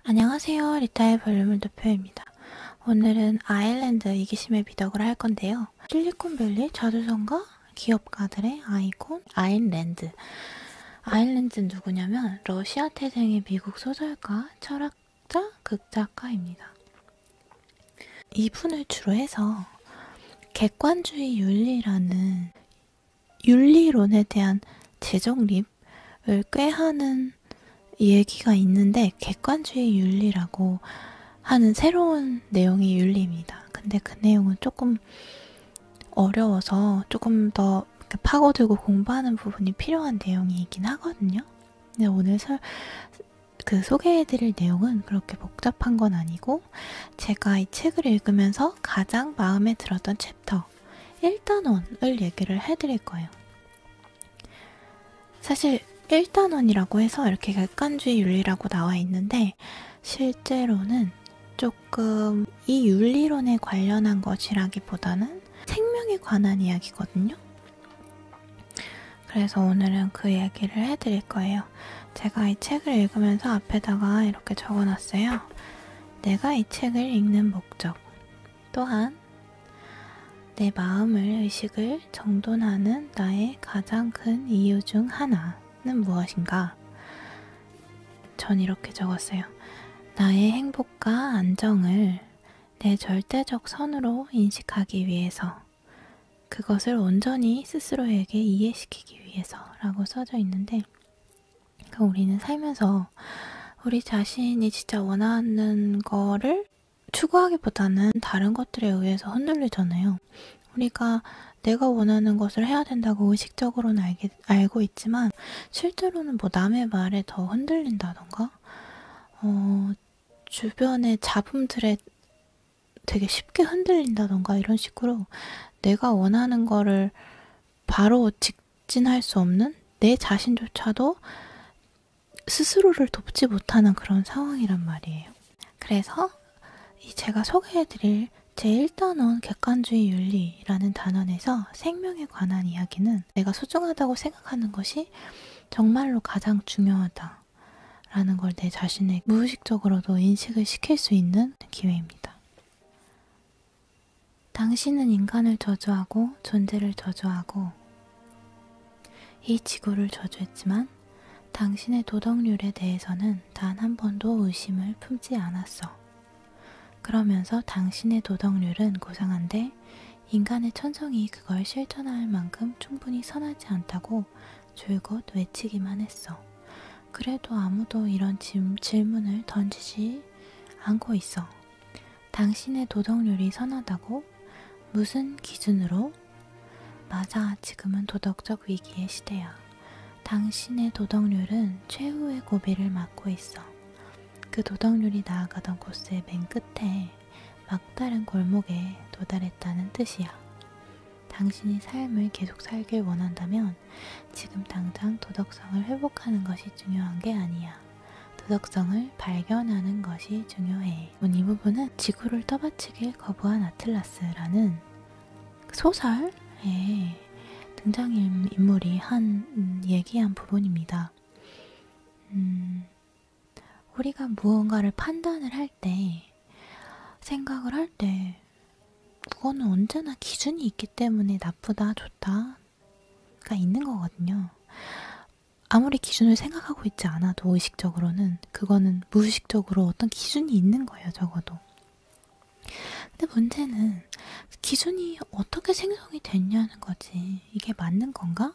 안녕하세요. 리타의 볼륨을 높여입니다. 오늘은 아일랜드 이기심의 미덕을 할 건데요. 실리콘밸리 자주성가 기업가들의 아이콘 아일랜드. 아일랜드는 누구냐면 러시아 태생의 미국 소설가, 철학자, 극작가입니다. 이분을 주로 해서 객관주의 윤리라는 윤리론에 대한 재정립을 꾀하는 얘기가 있는데 객관주의 윤리라고 하는 새로운 내용의 윤리입니다. 근데 그 내용은 조금 어려워서 조금 더 파고들고 공부하는 부분이 필요한 내용이긴 하거든요. 근데 오늘 소개해드릴 내용은 그렇게 복잡한 건 아니고 제가 이 책을 읽으면서 가장 마음에 들었던 챕터 1단원을 얘기를 해드릴 거예요. 사실 1단원이라고 해서 이렇게 객관주의 윤리라고 나와 있는데 실제로는 조금 이 윤리론에 관련한 것이라기보다는 생명에 관한 이야기거든요. 그래서 오늘은 그 얘기를 해드릴 거예요. 제가 이 책을 읽으면서 앞에다가 이렇게 적어놨어요. 내가 이 책을 읽는 목적, 또한 내 마음을, 의식을 정돈하는 나의 가장 큰 이유 중 하나는 무엇인가? 전 이렇게 적었어요. 나의 행복과 안정을 내 절대적 선으로 인식하기 위해서, 그것을 온전히 스스로에게 이해시키기 위해서라고 써져 있는데, 그러니까 우리는 살면서 우리 자신이 진짜 원하는 거를 추구하기보다는 다른 것들에 의해서 흔들리잖아요. 우리가 내가 원하는 것을 해야 된다고 의식적으로는 알고 있지만 실제로는 뭐 남의 말에 더 흔들린다던가 주변의 잡음들에 되게 쉽게 흔들린다던가 이런 식으로 내가 원하는 거를 바로 직진할 수 없는 내 자신조차도 스스로를 돕지 못하는 그런 상황이란 말이에요. 그래서 제가 소개해드릴 제1단원 객관주의 윤리라는 단원에서 생명에 관한 이야기는 내가 소중하다고 생각하는 것이 정말로 가장 중요하다라는 걸 내 자신에게 무의식적으로도 인식을 시킬 수 있는 기회입니다. 당신은 인간을 저주하고 존재를 저주하고 이 지구를 저주했지만 당신의 도덕률에 대해서는 단 한 번도 의심을 품지 않았어. 그러면서 당신의 도덕률은 고상한데 인간의 천성이 그걸 실천할 만큼 충분히 선하지 않다고 줄곧 외치기만 했어. 그래도 아무도 이런 질문을 던지지 않고 있어. 당신의 도덕률이 선하다고? 무슨 기준으로? 맞아, 지금은 도덕적 위기의 시대야. 당신의 도덕률은 최후의 고비를 맞고 있어. 그 도덕률이 나아가던 코스의 맨 끝에 막다른 골목에 도달했다는 뜻이야. 당신이 삶을 계속 살길 원한다면 지금 당장 도덕성을 회복하는 것이 중요한 게 아니야. 도덕성을 발견하는 것이 중요해. 이 부분은 지구를 떠받치길 거부한 아틀라스라는 소설에 등장인물이 얘기한 부분입니다. 우리가 무언가를 판단을 할 때, 생각을 할 때, 그거는 언제나 기준이 있기 때문에 나쁘다, 좋다가 있는 거거든요. 아무리 기준을 생각하고 있지 않아도 의식적으로는 그거는 무의식적으로 어떤 기준이 있는 거예요, 적어도. 근데 문제는 기준이 어떻게 생성이 됐냐는 거지. 이게 맞는 건가?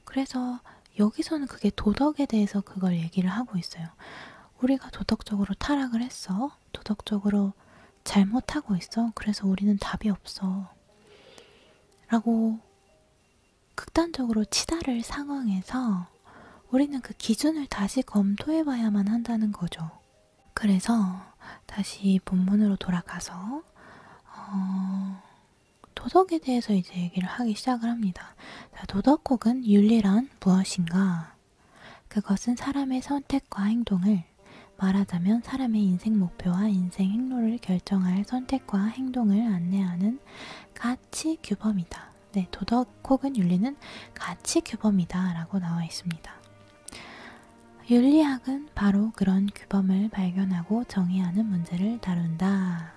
그래서 여기서는 그게 도덕에 대해서 그걸 얘기를 하고 있어요. 우리가 도덕적으로 타락을 했어. 도덕적으로 잘못하고 있어. 그래서 우리는 답이 없어. 라고 극단적으로 치달을 상황에서 우리는 그 기준을 다시 검토해봐야만 한다는 거죠. 그래서 다시 본문으로 돌아가서 도덕에 대해서 이제 얘기를 하기 시작을 합니다. 자, 도덕 혹은 윤리란 무엇인가? 그것은 사람의 선택과 행동을, 말하자면 사람의 인생 목표와 인생 행로를 결정할 선택과 행동을 안내하는 가치 규범이다. 네, 도덕 혹은 윤리는 가치 규범이다 라고 나와 있습니다. 윤리학은 바로 그런 규범을 발견하고 정의하는 문제를 다룬다.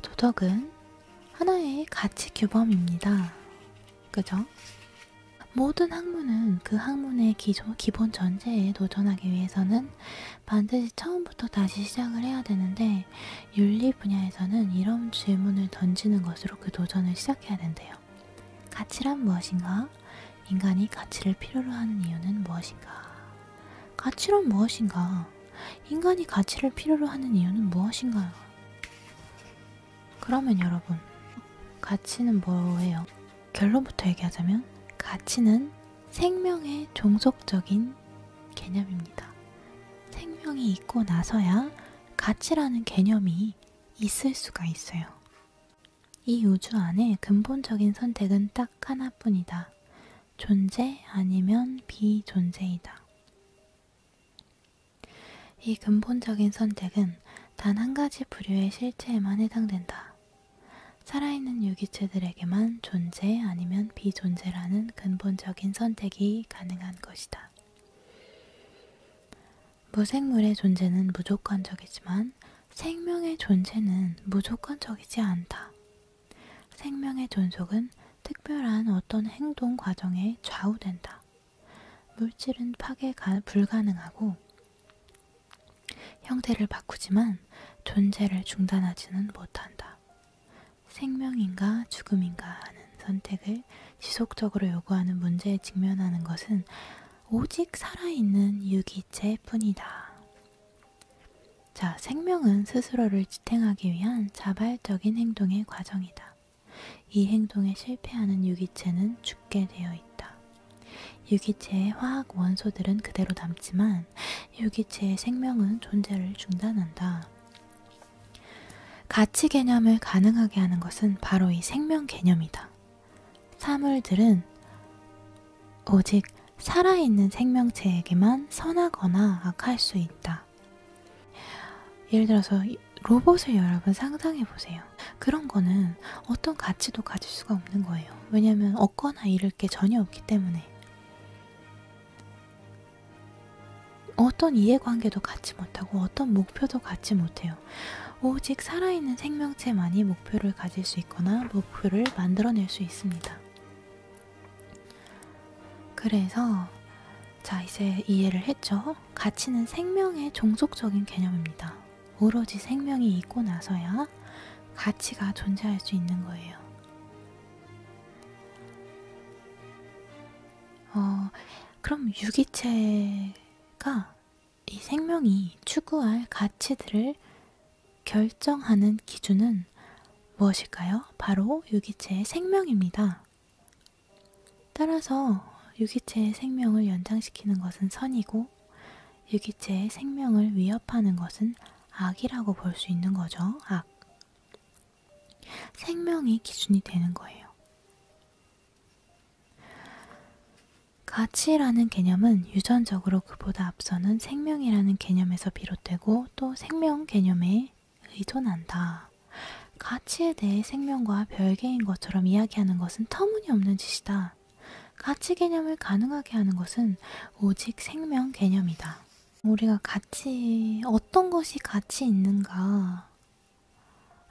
도덕은 하나의 가치 규범입니다. 그죠? 모든 학문은 그 학문의 기본 전제에 도전하기 위해서는 반드시 처음부터 다시 시작을 해야 되는데, 윤리 분야에서는 이런 질문을 던지는 것으로 그 도전을 시작해야 된대요. 가치란 무엇인가? 인간이 가치를 필요로 하는 이유는 무엇인가? 가치란 무엇인가? 인간이 가치를 필요로 하는 이유는 무엇인가? 그러면 여러분, 가치는 뭐예요? 결론부터 얘기하자면 가치는 생명의 종속적인 개념입니다. 생명이 있고 나서야 가치라는 개념이 있을 수가 있어요. 이 우주 안에 근본적인 선택은 딱 하나뿐이다. 존재 아니면 비존재이다. 이 근본적인 선택은 단 한 가지 부류의 실체에만 해당된다. 살아있는 유기체들에게만 존재 아니면 비존재라는 근본적인 선택이 가능한 것이다. 무생물의 존재는 무조건적이지만 생명의 존재는 무조건적이지 않다. 생명의 존속은 특별한 어떤 행동 과정에 좌우된다. 물질은 파괴가 불가능하고 형태를 바꾸지만 존재를 중단하지는 못한다. 생명인가 죽음인가 하는 선택을 지속적으로 요구하는 문제에 직면하는 것은 오직 살아있는 유기체뿐이다. 자, 생명은 스스로를 지탱하기 위한 자발적인 행동의 과정이다. 이 행동에 실패하는 유기체는 죽게 되어 있다. 유기체의 화학 원소들은 그대로 남지만 유기체의 생명은 존재를 중단한다. 가치 개념을 가능하게 하는 것은 바로 이 생명 개념이다. 사물들은 오직 살아있는 생명체에게만 선하거나 악할 수 있다. 예를 들어서 로봇을 여러분 상상해 보세요. 그런 거는 어떤 가치도 가질 수가 없는 거예요. 왜냐하면 얻거나 잃을 게 전혀 없기 때문에. 어떤 이해관계도 갖지 못하고 어떤 목표도 갖지 못해요. 오직 살아있는 생명체만이 목표를 가질 수 있거나 목표를 만들어낼 수 있습니다. 그래서 자, 이제 이해를 했죠? 가치는 생명의 종속적인 개념입니다. 오로지 생명이 있고 나서야 가치가 존재할 수 있는 거예요. 그럼 유기체가 이 생명이 추구할 가치들을 결정하는 기준은 무엇일까요? 바로 유기체의 생명입니다. 따라서 유기체의 생명을 연장시키는 것은 선이고 유기체의 생명을 위협하는 것은 악이라고 볼 수 있는 거죠. 악. 생명이 기준이 되는 거예요. 가치라는 개념은 유전적으로 그보다 앞서는 생명이라는 개념에서 비롯되고 또 생명 개념에 의존한다. 가치에 대해 생명과 별개인 것처럼 이야기하는 것은 터무니없는 짓이다. 가치 개념을 가능하게 하는 것은 오직 생명 개념이다. 우리가 가치, 어떤 것이 가치 있는가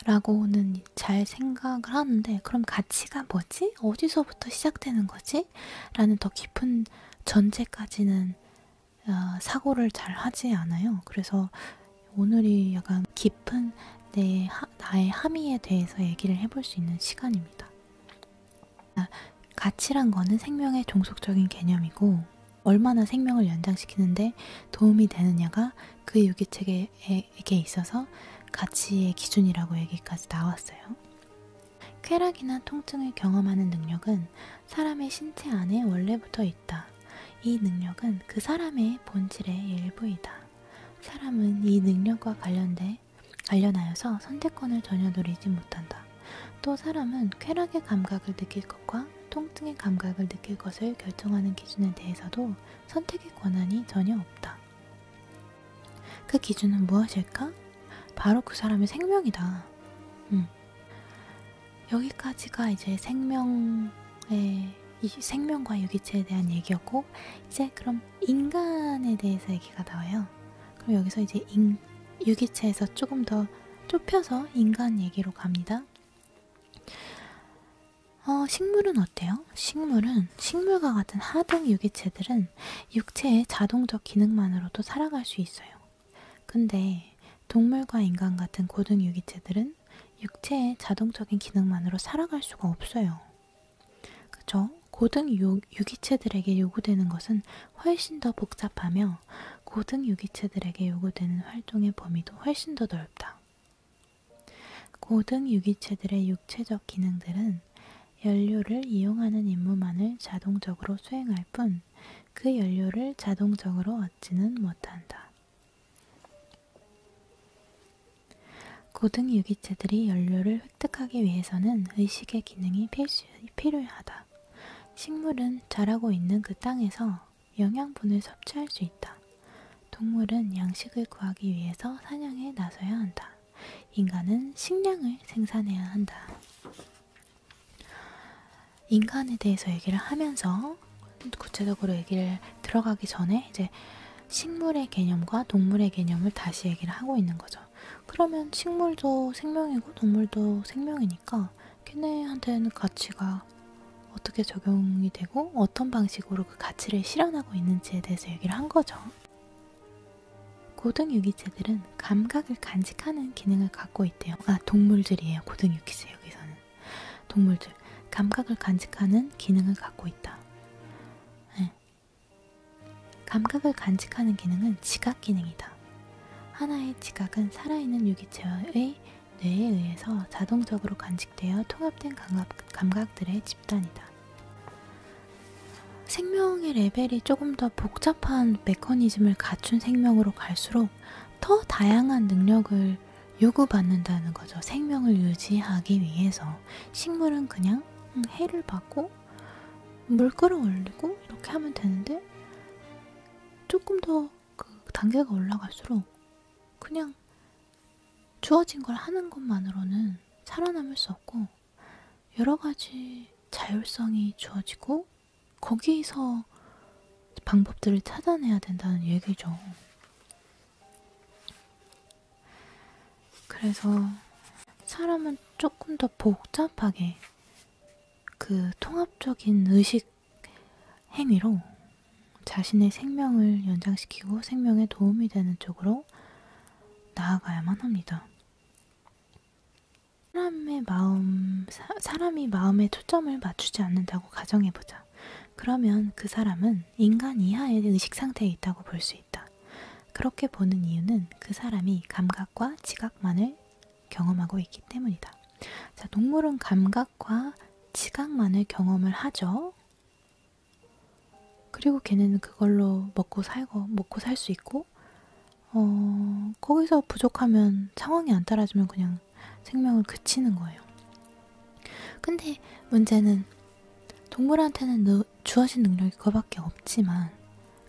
라고는 잘 생각을 하는데, 그럼 가치가 뭐지? 어디서부터 시작되는 거지? 라는 더 깊은 전제까지는 사고를 잘 하지 않아요. 그래서 오늘이 약간 깊은 나의 함의에 대해서 얘기를 해볼 수 있는 시간입니다. 가치란 거는 생명의 종속적인 개념이고 얼마나 생명을 연장시키는데 도움이 되느냐가 그 유기체계에 있어서 가치의 기준이라고 얘기까지 나왔어요. 쾌락이나 통증을 경험하는 능력은 사람의 신체 안에 원래부터 있다. 이 능력은 그 사람의 본질의 일부이다. 사람은 이 능력과 관련하여서 선택권을 전혀 누리지 못한다. 또 사람은 쾌락의 감각을 느낄 것과 통증의 감각을 느낄 것을 결정하는 기준에 대해서도 선택의 권한이 전혀 없다. 그 기준은 무엇일까? 바로 그 사람의 생명이다. 여기까지가 이제 생명의 이 생명과 유기체에 대한 얘기였고, 이제 그럼 인간에 대해서 얘기가 나와요. 그럼 여기서 이제 유기체에서 조금 더 좁혀서 인간 얘기로 갑니다. 식물은 어때요? 식물과 같은 하등 유기체들은 육체의 자동적 기능만으로도 살아갈 수 있어요. 근데 동물과 인간 같은 고등 유기체들은 육체의 자동적인 기능만으로 살아갈 수가 없어요. 그쵸? 고등 유기체들에게 요구되는 것은 훨씬 더 복잡하며 고등 유기체들에게 요구되는 활동의 범위도 훨씬 더 넓다. 고등 유기체들의 육체적 기능들은 연료를 이용하는 임무만을 자동적으로 수행할 뿐 그 연료를 자동적으로 얻지는 못한다. 고등 유기체들이 연료를 획득하기 위해서는 의식의 기능이 필요하다. 식물은 자라고 있는 그 땅에서 영양분을 섭취할 수 있다. 동물은 양식을 구하기 위해서 사냥에 나서야 한다. 인간은 식량을 생산해야 한다. 인간에 대해서 얘기를 하면서 구체적으로 얘기를 들어가기 전에 이제 식물의 개념과 동물의 개념을 다시 얘기를 하고 있는 거죠. 그러면 식물도 생명이고 동물도 생명이니까 걔네한테는 가치가 어떻게 적용이 되고 어떤 방식으로 그 가치를 실현하고 있는지에 대해서 얘기를 한 거죠. 고등 유기체들은 감각을 간직하는 기능을 갖고 있대요. 동물들이에요. 고등 유기체 여기서는. 동물들. 감각을 간직하는 기능을 갖고 있다. 네. 감각을 간직하는 기능은 지각 기능이다. 하나의 지각은 살아있는 유기체의 뇌에 의해서 자동적으로 간직되어 통합된 감각들의 집단이다. 생명의 레벨이 조금 더 복잡한 메커니즘을 갖춘 생명으로 갈수록 더 다양한 능력을 요구받는다는 거죠. 생명을 유지하기 위해서. 식물은 그냥 해를 받고 물 끌어올리고 이렇게 하면 되는데 조금 더 그 단계가 올라갈수록 그냥 주어진 걸 하는 것만으로는 살아남을 수 없고 여러 가지 자율성이 주어지고 거기서 방법들을 찾아내야 된다는 얘기죠. 그래서 사람은 조금 더 복잡하게 그 통합적인 의식 행위로 자신의 생명을 연장시키고 생명에 도움이 되는 쪽으로 나아가야만 합니다. 사람이 마음에 초점을 맞추지 않는다고 가정해보자. 그러면 그 사람은 인간 이하의 의식 상태에 있다고 볼 수 있다. 그렇게 보는 이유는 그 사람이 감각과 지각만을 경험하고 있기 때문이다. 자, 동물은 감각과 지각만을 경험을 하죠. 그리고 걔네는 그걸로 먹고 살 수 있고, 거기서 부족하면 상황이 안 따라주면 그냥 생명을 그치는 거예요. 근데 문제는 동물한테는 주어진 능력이 그거밖에 없지만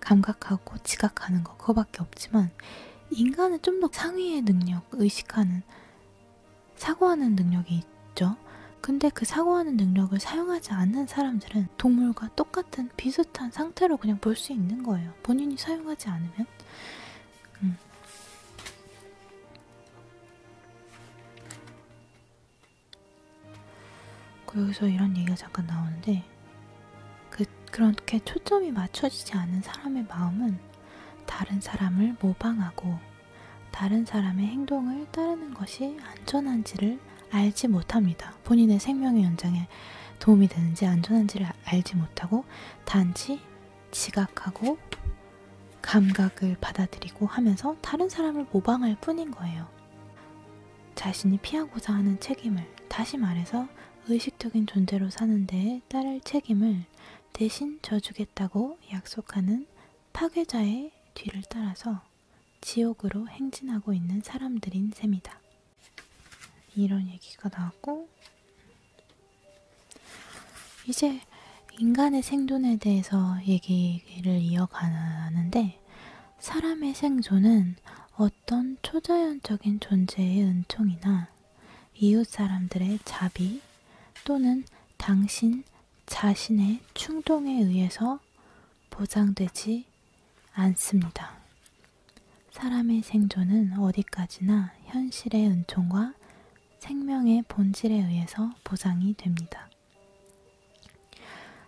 감각하고 지각하는 거 그거밖에 없지만 인간은 좀 더 상위의 능력, 의식하는 사고하는 능력이 있죠. 근데 그 사고하는 능력을 사용하지 않는 사람들은 동물과 똑같은 비슷한 상태로 그냥 볼 수 있는 거예요. 본인이 사용하지 않으면. 여기서 이런 얘기가 잠깐 나오는데 그렇게 초점이 맞춰지지 않은 사람의 마음은 다른 사람을 모방하고 다른 사람의 행동을 따르는 것이 안전한지를 알지 못합니다. 본인의 생명의 연장에 도움이 되는지 안전한지를 알지 못하고 단지 지각하고 감각을 받아들이고 하면서 다른 사람을 모방할 뿐인 거예요. 자신이 피하고자 하는 책임을, 다시 말해서 의식적인 존재로 사는 데에 따를 책임을 대신 져주겠다고 약속하는 파괴자의 뒤를 따라서 지옥으로 행진하고 있는 사람들인 셈이다. 이런 얘기가 나왔고, 이제 인간의 생존에 대해서 얘기를 이어가는데, 사람의 생존은 어떤 초자연적인 존재의 은총이나 이웃 사람들의 자비 또는 당신 자신의 충동에 의해서 보장되지 않습니다. 사람의 생존은 어디까지나 현실의 은총과 생명의 본질에 의해서 보장이 됩니다.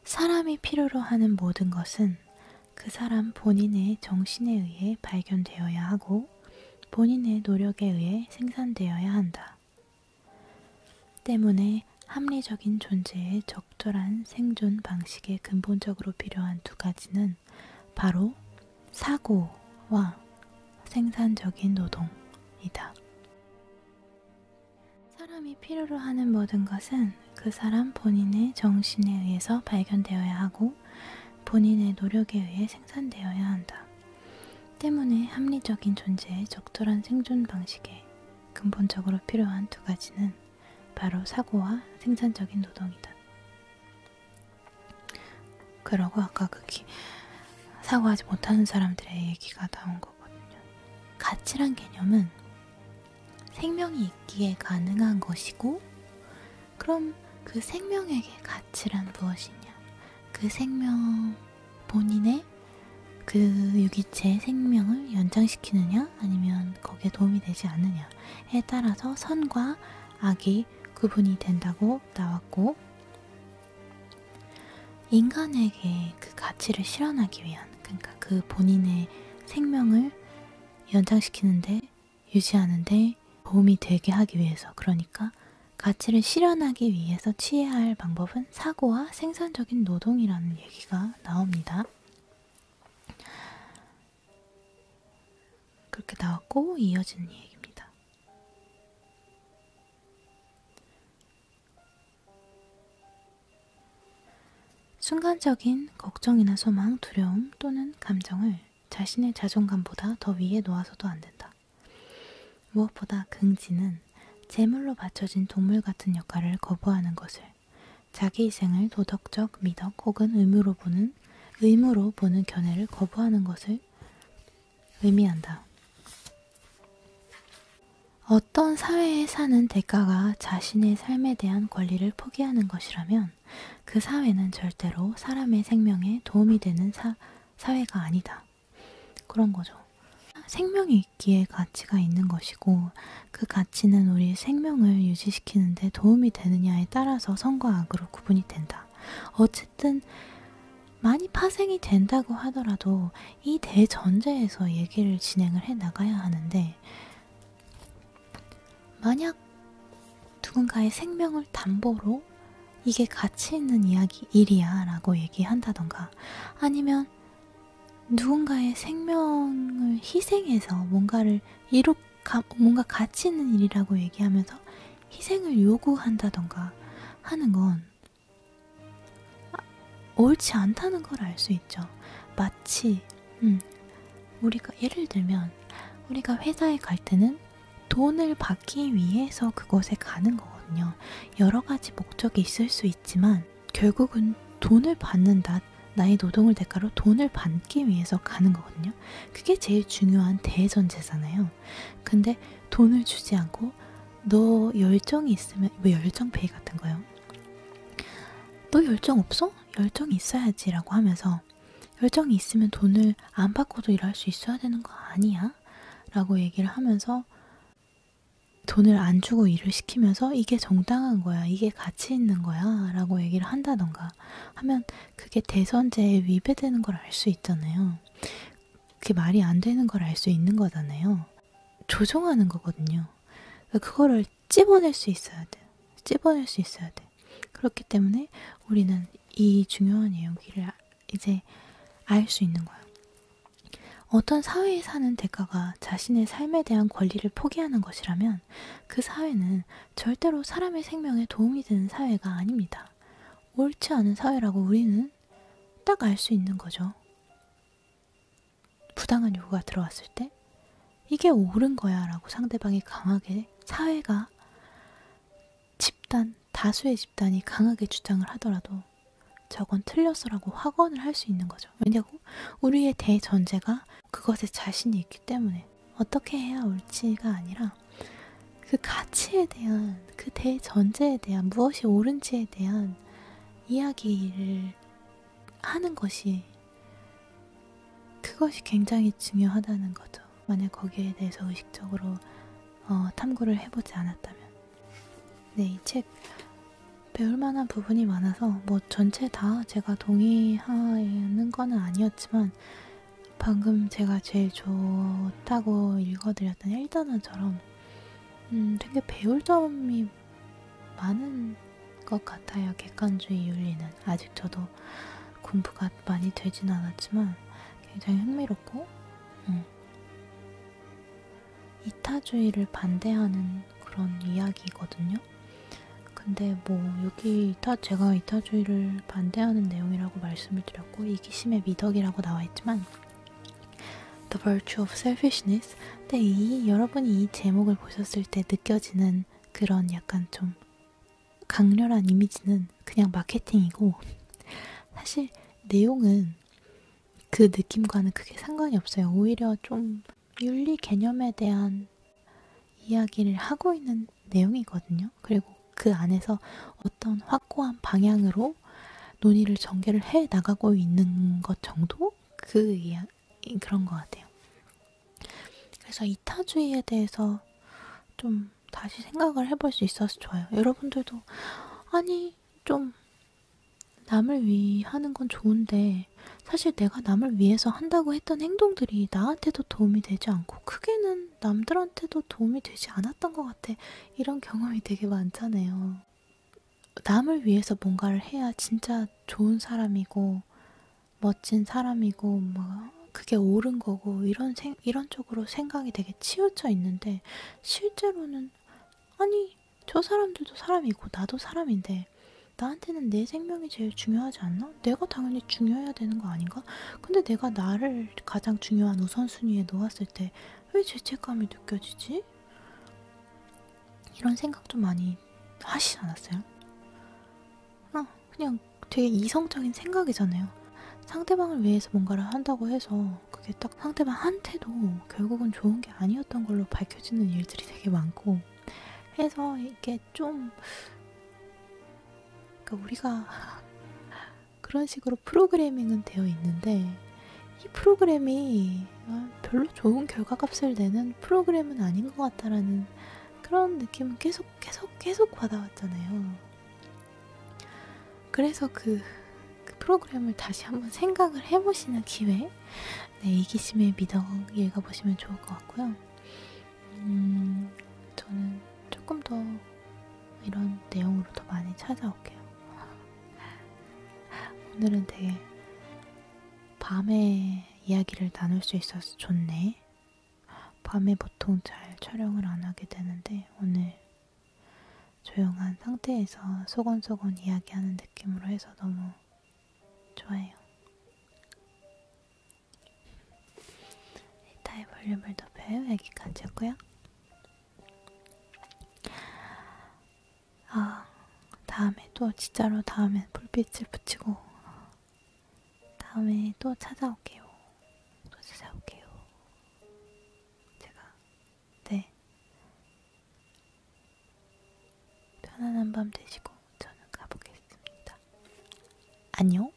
사람이 필요로 하는 모든 것은 그 사람 본인의 정신에 의해 발견되어야 하고 본인의 노력에 의해 생산되어야 한다. 때문에 합리적인 존재의 적절한 생존 방식에 근본적으로 필요한 두 가지는 바로 사고와 생산적인 노동이다. 사람이 필요로 하는 모든 것은 그 사람 본인의 정신에 의해서 발견되어야 하고 본인의 노력에 의해 생산되어야 한다. 때문에 합리적인 존재의 적절한 생존 방식에 근본적으로 필요한 두 가지는 바로 사고와 생산적인 노동이다. 그러고 아까 사고하지 못하는 사람들의 얘기가 나온 거거든요. 가치란 개념은 생명이 있기에 가능한 것이고, 그럼 그 생명에게 가치란 무엇이냐? 그 생명 본인의 그 유기체의 생명을 연장시키느냐 아니면 거기에 도움이 되지 않느냐에 따라서 선과 악이 구분이 된다고 나왔고, 인간에게 그 가치를 실현하기 위한, 그러니까 그 본인의 생명을 연장시키는데 유지하는데 도움이 되게 하기 위해서, 그러니까 가치를 실현하기 위해서 취해야 할 방법은 사고와 생산적인 노동이라는 얘기가 나옵니다. 그렇게 나왔고 이어지는 얘기입니다. 순간적인 걱정이나 소망, 두려움 또는 감정을 자신의 자존감보다 더 위에 놓아서도 안 된다. 무엇보다 긍지는 제물로 바쳐진 동물 같은 역할을 거부하는 것을, 자기 희생을 도덕적 미덕 혹은 의무로 보는 견해를 거부하는 것을 의미한다. 어떤 사회에 사는 대가가 자신의 삶에 대한 권리를 포기하는 것이라면 그 사회는 절대로 사람의 생명에 도움이 되는 사회가 아니다. 그런 거죠. 생명이 있기에 가치가 있는 것이고, 그 가치는 우리의 생명을 유지시키는데 도움이 되느냐에 따라서 선과 악으로 구분이 된다. 어쨌든 많이 파생이 된다고 하더라도 이 대전제에서 얘기를 진행을 해 나가야 하는데, 만약 누군가의 생명을 담보로 이게 가치 있는 일이야 라고 얘기한다던가, 아니면 누군가의 생명을 희생해서 뭔가 가치 있는 일이라고 얘기하면서 희생을 요구한다던가 하는 건 옳지 않다는 걸 알 수 있죠. 마치 우리가 예를 들면 우리가 회사에 갈 때는 돈을 받기 위해서 그곳에 가는 거거든요. 여러 가지 목적이 있을 수 있지만 결국은 돈을 받는다. 나의 노동을 대가로 돈을 받기 위해서 가는 거거든요. 그게 제일 중요한 대전제잖아요. 근데 돈을 주지 않고 너 열정이 있으면, 뭐 열정페이 같은 거요. 너 열정 없어? 열정이 있어야지 라고 하면서, 열정이 있으면 돈을 안 받고도 일할 수 있어야 되는 거 아니야? 라고 얘기를 하면서 돈을 안 주고 일을 시키면서 이게 정당한 거야, 이게 가치 있는 거야 라고 얘기를 한다던가 하면 그게 대선제에 위배되는 걸 알 수 있잖아요. 그게 말이 안 되는 걸 알 수 있는 거잖아요. 조종하는 거거든요. 그거를 찝어낼 수 있어야 돼. 찝어낼 수 있어야 돼. 그렇기 때문에 우리는 이 중요한 얘기를 이제 알 수 있는 거야. 어떤 사회에 사는 대가가 자신의 삶에 대한 권리를 포기하는 것이라면 그 사회는 절대로 사람의 생명에 도움이 되는 사회가 아닙니다. 옳지 않은 사회라고 우리는 딱 알 수 있는 거죠. 부당한 요구가 들어왔을 때 이게 옳은 거야 라고 상대방이 강하게, 사회가 다수의 집단이 강하게 주장을 하더라도 저건 틀렸어라고 확언을 할 수 있는 거죠. 왜냐고? 우리의 대전제가 그것에 자신이 있기 때문에 어떻게 해야 옳지가 아니라 그 가치에 대한, 그 대전제에 대한, 무엇이 옳은지에 대한 이야기를 하는 것이 그것이 굉장히 중요하다는 거죠. 만약 거기에 대해서 의식적으로 탐구를 해보지 않았다면. 네, 이 책 배울 만한 부분이 많아서 뭐 전체 다 제가 동의하는 거는 아니었지만 방금 제가 제일 좋다고 읽어드렸던 1단원처럼 되게 배울 점이 많은 것 같아요. 객관주의 윤리는. 아직 저도 공부가 많이 되진 않았지만 굉장히 흥미롭고 이타주의를 반대하는 그런 이야기거든요. 근데 뭐 여기 제가 이타주의를 반대하는 내용이라고 말씀을 드렸고 이기심의 미덕이라고 나와있지만 The Virtue of Selfishness. 근데 여러분이 이 제목을 보셨을 때 느껴지는 그런 약간 좀 강렬한 이미지는 그냥 마케팅이고 사실 내용은 그 느낌과는 크게 상관이 없어요. 오히려 좀 윤리 개념에 대한 이야기를 하고 있는 내용이거든요. 그리고 그 안에서 어떤 확고한 방향으로 논의를 전개를 해 나가고 있는 것 정도? 그런 것 같아요. 그래서 이타주의에 대해서 좀 다시 생각을 해볼 수 있어서 좋아요. 여러분들도 아니 좀 남을 위하는 건 좋은데 사실 내가 남을 위해서 한다고 했던 행동들이 나한테도 도움이 되지 않고 크게는 남들한테도 도움이 되지 않았던 것 같아. 이런 경험이 되게 많잖아요. 남을 위해서 뭔가를 해야 진짜 좋은 사람이고 멋진 사람이고 뭐 그게 옳은 거고 이런 쪽으로 생각이 되게 치우쳐 있는데 실제로는 아니 저 사람들도 사람이고 나도 사람인데 나한테는 내 생명이 제일 중요하지 않나? 내가 당연히 중요해야 되는 거 아닌가? 근데 내가 나를 가장 중요한 우선순위에 놓았을 때 왜 죄책감이 느껴지지? 이런 생각 좀 많이 하시지 않았어요? 그냥 되게 이성적인 생각이잖아요. 상대방을 위해서 뭔가를 한다고 해서 그게 딱 상대방한테도 결국은 좋은 게 아니었던 걸로 밝혀지는 일들이 되게 많고 해서 이게 좀 그러니까 우리가 그런 식으로 프로그래밍은 되어 있는데 이 프로그램이 별로 좋은 결과값을 내는 프로그램은 아닌 것 같다라는 그런 느낌은 계속 받아왔잖아요. 그래서 그 프로그램을 다시 한번 생각을 해보시는 기회. 네, 이기심의 미덕 읽어보시면 좋을 것 같고요. 저는 조금 더 이런 내용으로 더 많이 찾아올게요. 오늘은 되게 밤에 이야기를 나눌 수 있어서 좋네. 밤에 보통 잘 촬영을 안 하게 되는데 오늘 조용한 상태에서 소곤소곤 이야기하는 느낌으로 해서 너무 좋아요. 이타의 볼륨을 높여요. 여기까지였고요. 다음에 또 진짜로 다음엔 불빛을 붙이고 다음에 또 찾아올게요. 제가 네 편안한 밤 되시고 저는 가보겠습니다. 안녕.